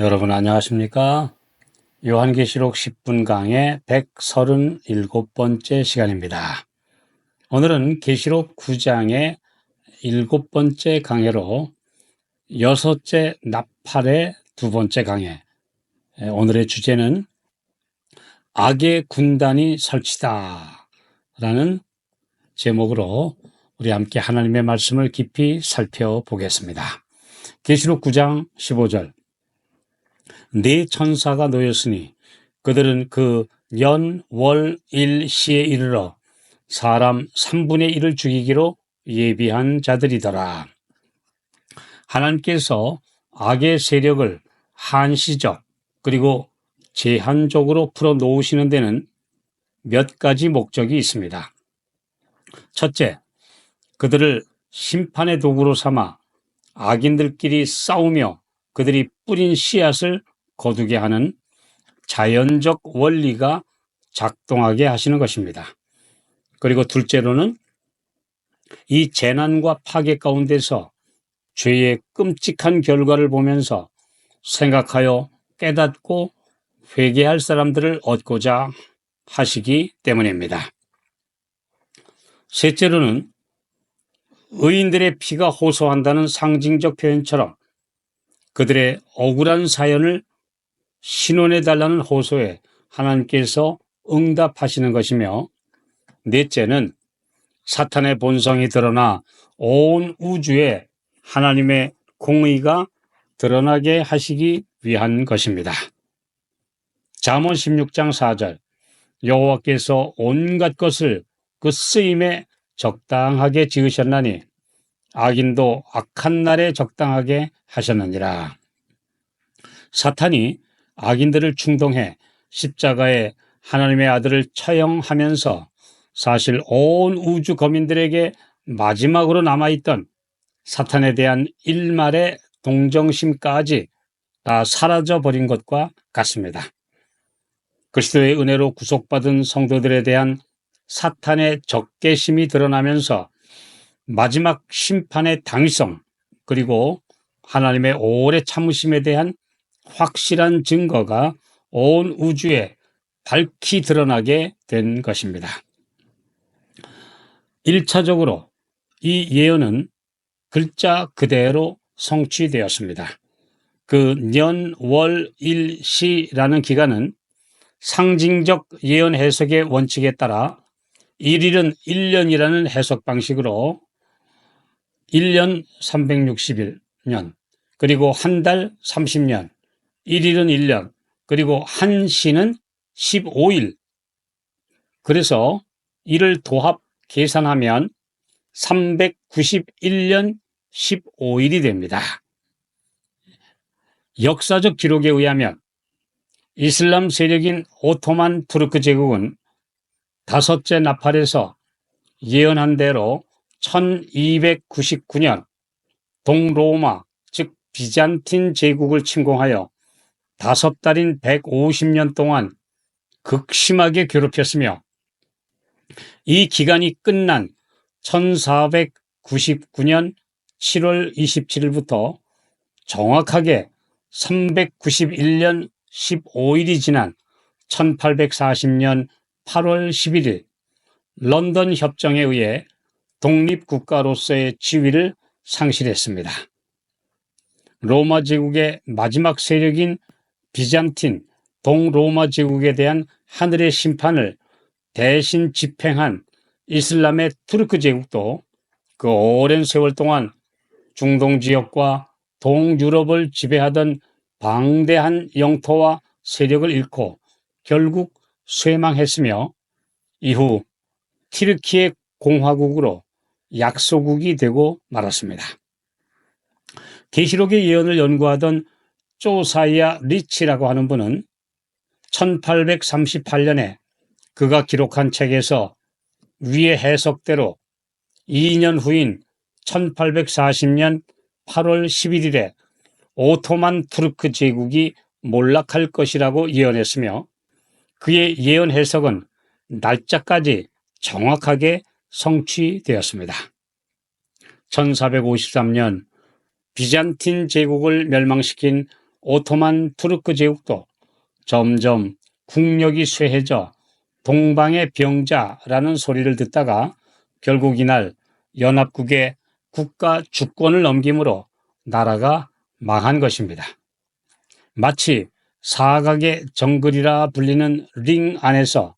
여러분 안녕하십니까? 요한계시록 10분 강의 137번째 시간입니다. 오늘은 계시록 9장의 7번째 강해로 여섯째 나팔의 두 번째 강해. 오늘의 주제는 악의 군단이 설치다 라는 제목으로 우리 함께 하나님의 말씀을 깊이 살펴보겠습니다. 계시록 9장 15절. 네 천사가 놓였으니 그들은 그 연, 월, 일, 시에 이르러 사람 3분의 1을 죽이기로 예비한 자들이더라. 하나님께서 악의 세력을 한시적 그리고 제한적으로 풀어놓으시는 데는 몇 가지 목적이 있습니다. 첫째, 그들을 심판의 도구로 삼아 악인들끼리 싸우며 그들이 뿌린 씨앗을 거두게 하는 자연적 원리가 작동하게 하시는 것입니다. 그리고 둘째로는 이 재난과 파괴 가운데서 죄의 끔찍한 결과를 보면서 생각하여 깨닫고 회개할 사람들을 얻고자 하시기 때문입니다. 셋째로는 의인들의 피가 호소한다는 상징적 표현처럼 그들의 억울한 사연을 신원해달라는 호소에 하나님께서 응답하시는 것이며, 넷째는 사탄의 본성이 드러나 온 우주에 하나님의 공의가 드러나게 하시기 위한 것입니다. 잠언 16장 4절. 여호와께서 온갖 것을 그 쓰임에 적당하게 지으셨나니 악인도 악한 날에 적당하게 하셨느니라. 사탄이 악인들을 충동해 십자가에 하나님의 아들을 처형하면서 사실 온 우주 거민들에게 마지막으로 남아있던 사탄에 대한 일말의 동정심까지 다 사라져버린 것과 같습니다. 그리스도의 은혜로 구속받은 성도들에 대한 사탄의 적개심이 드러나면서 마지막 심판의 당위성 그리고 하나님의 오래 참으심에 대한 확실한 증거가 온 우주에 밝히 드러나게 된 것입니다. 1차적으로 이 예언은 글자 그대로 성취되었습니다. 그 년, 월, 일, 시라는 기간은 상징적 예언 해석의 원칙에 따라 일일은 1년이라는 해석 방식으로 1년 360년, 그리고 한 달 30년, 1일은 1년, 그리고 한 시는 15일. 그래서 이를 도합 계산하면 391년 15일이 됩니다. 역사적 기록에 의하면 이슬람 세력인 오토만 투르크 제국은 다섯째 나팔에서 예언한 대로 1299년 동로마 즉 비잔틴 제국을 침공하여 5달인 150년 동안 극심하게 괴롭혔으며, 이 기간이 끝난 1499년 7월 27일부터 정확하게 391년 15일이 지난 1840년 8월 11일 런던 협정에 의해 독립국가로서의 지위를 상실했습니다. 로마 제국의 마지막 세력인 비잔틴 동로마 제국에 대한 하늘의 심판을 대신 집행한 이슬람의 투르크 제국도 그 오랜 세월 동안 중동 지역과 동유럽을 지배하던 방대한 영토와 세력을 잃고 결국 쇠망했으며, 이후 튀르키예 공화국으로 약소국이 되고 말았습니다. 계시록의 예언을 연구하던 조사이아 리치라고 하는 분은 1838년에 그가 기록한 책에서 위의 해석대로 2년 후인 1840년 8월 11일에 오토만 투르크 제국이 몰락할 것이라고 예언했으며, 그의 예언 해석은 날짜까지 정확하게 성취되었습니다. 1453년 비잔틴 제국을 멸망시킨 오토만 투르크 제국도 점점 국력이 쇠해져 동방의 병자라는 소리를 듣다가 결국 이날 연합국의 국가 주권을 넘김으로 나라가 망한 것입니다. 마치 사각의 정글이라 불리는 링 안에서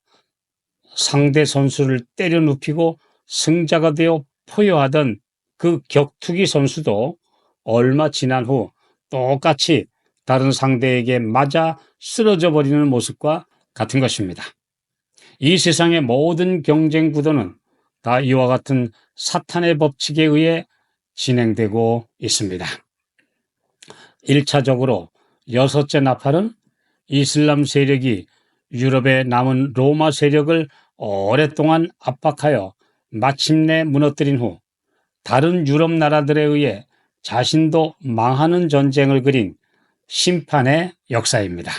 상대 선수를 때려 눕히고 승자가 되어 포효하던 그 격투기 선수도 얼마 지난 후 똑같이 다른 상대에게 맞아 쓰러져 버리는 모습과 같은 것입니다. 이 세상의 모든 경쟁 구도는 다 이와 같은 사탄의 법칙에 의해 진행되고 있습니다. 1차적으로 여섯째 나팔은 이슬람 세력이 유럽에 남은 로마 세력을 오랫동안 압박하여 마침내 무너뜨린 후 다른 유럽 나라들에 의해 자신도 망하는 전쟁을 그린 심판의 역사입니다.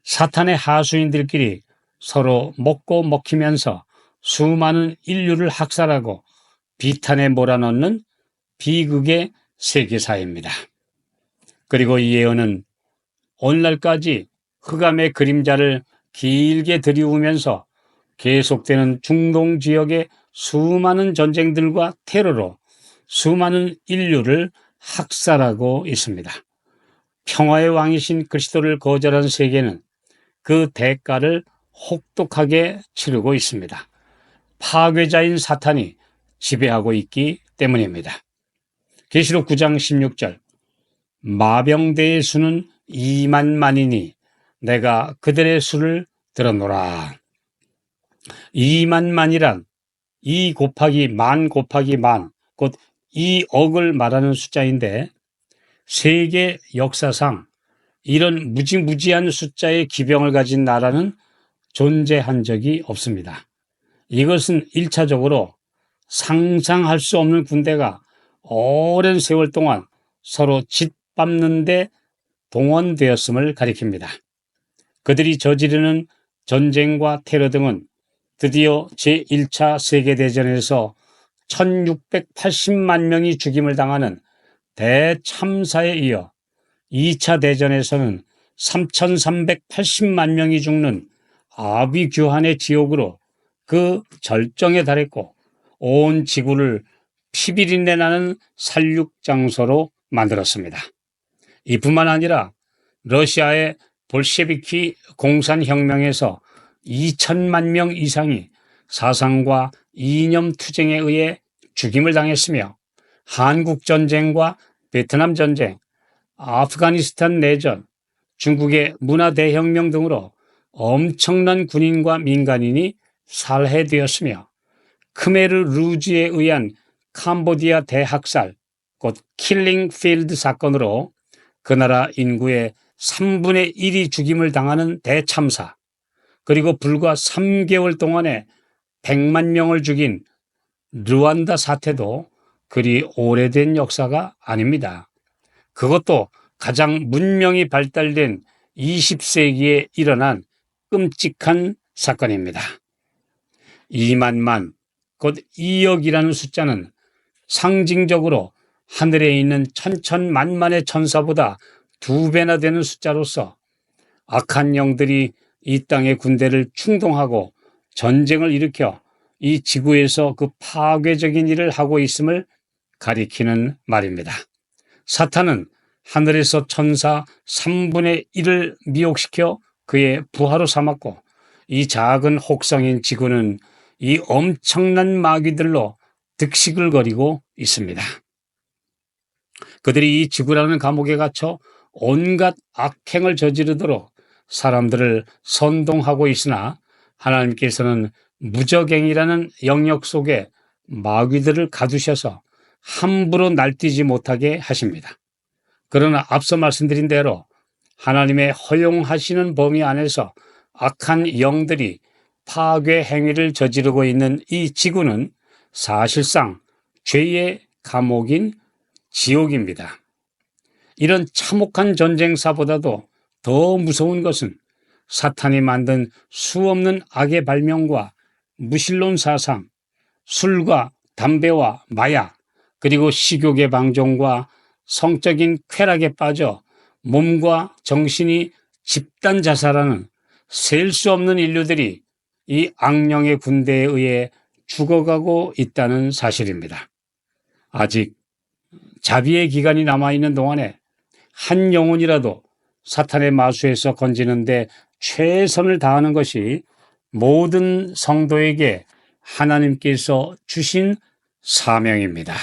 사탄의 하수인들끼리 서로 먹고 먹히면서 수많은 인류를 학살하고 비탄에 몰아넣는 비극의 세계사입니다. 그리고 이 예언은 오늘날까지 흑암의 그림자를 길게 들이우면서 계속되는 중동 지역의 수많은 전쟁들과 테러로 수많은 인류를 학살하고 있습니다. 평화의 왕이신 그리스도를 거절한 세계는 그 대가를 혹독하게 치르고 있습니다. 파괴자인 사탄이 지배하고 있기 때문입니다. 계시록 9장 16절 마병대의 수는 2만만이니 내가 그들의 수를 들었노라. 2만만이란 2 곱하기 만 곱하기 만, 곧 2억을 말하는 숫자인데 세계 역사상 이런 무지무지한 숫자의 기병을 가진 나라는 존재한 적이 없습니다. 이것은 1차적으로 상상할 수 없는 군대가 오랜 세월 동안 서로 짓밟는 데 동원되었음을 가리킵니다. 그들이 저지르는 전쟁과 테러 등은 드디어 제1차 세계대전에서 1680만 명이 죽임을 당하는 대참사에 이어 2차 대전에서는 3380만 명이 죽는 아비규환의 지옥으로 그 절정에 달했고 온 지구를 피비린내 나는 살육장소로 만들었습니다. 이뿐만 아니라 러시아의 볼셰비키 공산혁명에서 2천만 명 이상이 사상과 이념 투쟁에 의해 죽임을 당했으며 한국전쟁과 베트남전쟁, 아프가니스탄 내전, 중국의 문화대혁명 등으로 엄청난 군인과 민간인이 살해되었으며 크메르 루즈에 의한 캄보디아 대학살, 곧 킬링 필드 사건으로 그 나라 인구의 3분의 1이 죽임을 당하는 대참사, 그리고 불과 3개월 동안에 100만 명을 죽인 르완다 사태도 그리 오래된 역사가 아닙니다. 그것도 가장 문명이 발달된 20세기에 일어난 끔찍한 사건입니다. 2만만, 곧 2억이라는 숫자는 상징적으로 하늘에 있는 천천만만의 천사보다 2배나 되는 숫자로서 악한 영들이 이 땅의 군대를 충동하고 전쟁을 일으켜 이 지구에서 그 파괴적인 일을 하고 있음을 가리키는 말입니다. 사탄은 하늘에서 천사 3분의 1을 미혹시켜 그의 부하로 삼았고 이 작은 혹성인 지구는 이 엄청난 마귀들로 득식을 거리고 있습니다. 그들이 이 지구라는 감옥에 갇혀 온갖 악행을 저지르도록 사람들을 선동하고 있으나 하나님께서는 무적행이라는 영역 속에 마귀들을 가두셔서 함부로 날뛰지 못하게 하십니다. 그러나 앞서 말씀드린 대로 하나님의 허용하시는 범위 안에서 악한 영들이 파괴 행위를 저지르고 있는 이 지구는 사실상 죄의 감옥인 지옥입니다. 이런 참혹한 전쟁사보다도 더 무서운 것은 사탄이 만든 수없는 악의 발명과 무신론 사상, 술과 담배와 마약, 그리고 식욕의 방종과 성적인 쾌락에 빠져 몸과 정신이 집단 자살하는 셀 수 없는 인류들이 이 악령의 군대에 의해 죽어가고 있다는 사실입니다. 아직 자비의 기간이 남아있는 동안에 한 영혼이라도 사탄의 마수에서 건지는데 최선을 다하는 것이 모든 성도에게 하나님께서 주신 사명입니다.